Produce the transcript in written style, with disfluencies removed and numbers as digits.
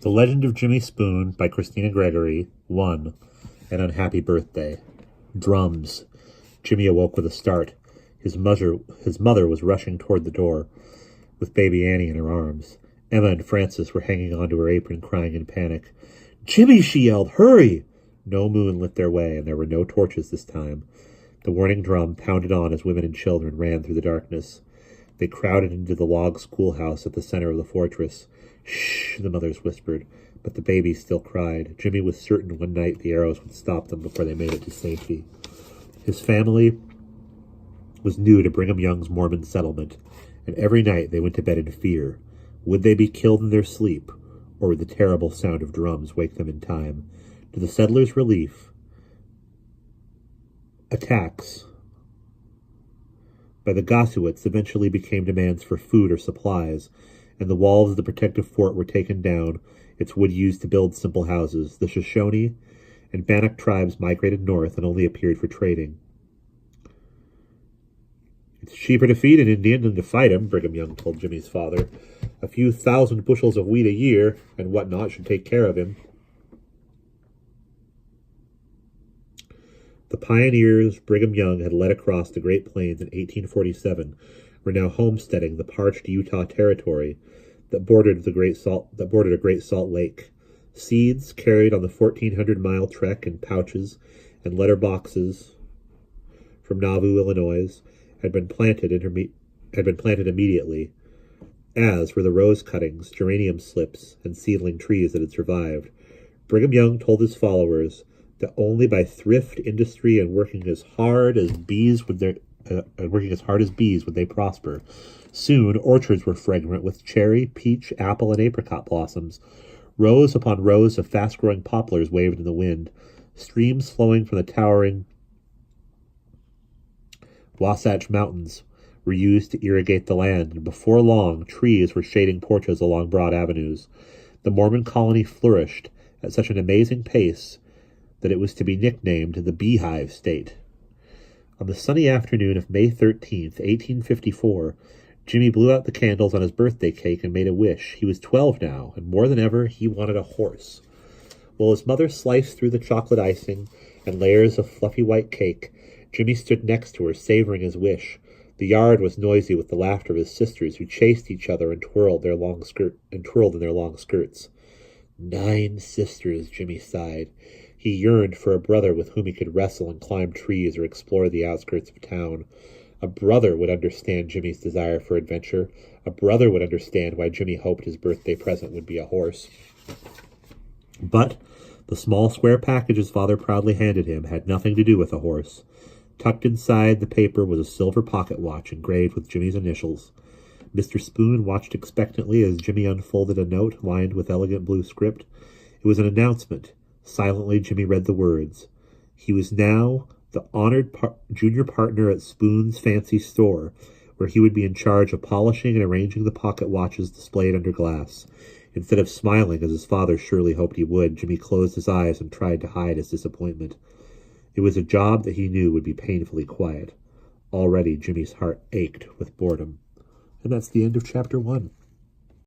The Legend of Jimmy Spoon by Kristiana Gregory. 1. An Unhappy Birthday. Drums. Jimmy awoke with a start. His mother was rushing toward the door, with baby Annie in her arms. Emma and Frances were hanging onto her apron, crying in panic. "Jimmy!" she yelled. "Hurry!" No moon lit their way, and there were no torches this time. The warning drum pounded on as women and children ran through the darkness. They crowded into the log schoolhouse at the center of the fortress. "Shh," the mothers whispered, but the babies still cried. Jimmy was certain one night the arrows would stop them before they made it to safety. His family was new to Brigham Young's Mormon settlement, and every night they went to bed in fear. Would they be killed in their sleep, or would the terrible sound of drums wake them in time? To the settlers' relief, attacks by the Gossowits eventually became demands for food or supplies, and the walls of the protective fort were taken down, its wood used to build simple houses. The Shoshone and Bannock tribes migrated north and only appeared for trading. "It's cheaper to feed an Indian than to fight him," Brigham Young told Jimmy's father. "A few thousand bushels of wheat a year and whatnot should take care of him." The pioneers Brigham Young had led across the Great Plains in 1847 were now homesteading the parched Utah Territory that bordered a Great Salt Lake. Seeds carried on the 1,400-mile trek in pouches and letter boxes from Nauvoo, Illinois, had been planted immediately, as were the rose cuttings, geranium slips, and seedling trees that had survived. Brigham Young told his followers that only by thrift, industry, and working as hard as bees would they prosper. Soon, orchards were fragrant with cherry, peach, apple, and apricot blossoms. Rows upon rows of fast-growing poplars waved in the wind. Streams flowing from the towering Wasatch Mountains were used to irrigate the land, and before long, trees were shading porches along broad avenues. The Mormon colony flourished at such an amazing pace that it was to be nicknamed the Beehive State. On the sunny afternoon of May 13th, 1854, Jimmy blew out the candles on his birthday cake and made a wish. He was 12 now, and more than ever, he wanted a horse. While his mother sliced through the chocolate icing and layers of fluffy white cake, Jimmy stood next to her, savoring his wish. The yard was noisy with the laughter of his sisters, who chased each other and twirled in their long skirts. 9 sisters, Jimmy sighed. He yearned for a brother with whom he could wrestle and climb trees or explore the outskirts of town. A brother would understand Jimmy's desire for adventure. A brother would understand why Jimmy hoped his birthday present would be a horse. But the small square package his father proudly handed him had nothing to do with a horse. Tucked inside the paper was a silver pocket watch engraved with Jimmy's initials. Mr. Spoon watched expectantly as Jimmy unfolded a note lined with elegant blue script. It was an announcement. Silently, Jimmy read the words. He was now the honored junior partner at Spoon's fancy store, where he would be in charge of polishing and arranging the pocket watches displayed under glass. Instead of smiling, as his father surely hoped he would, Jimmy closed his eyes and tried to hide his disappointment. It was a job that he knew would be painfully quiet. Already, Jimmy's heart ached with boredom. And that's the end of Chapter 1.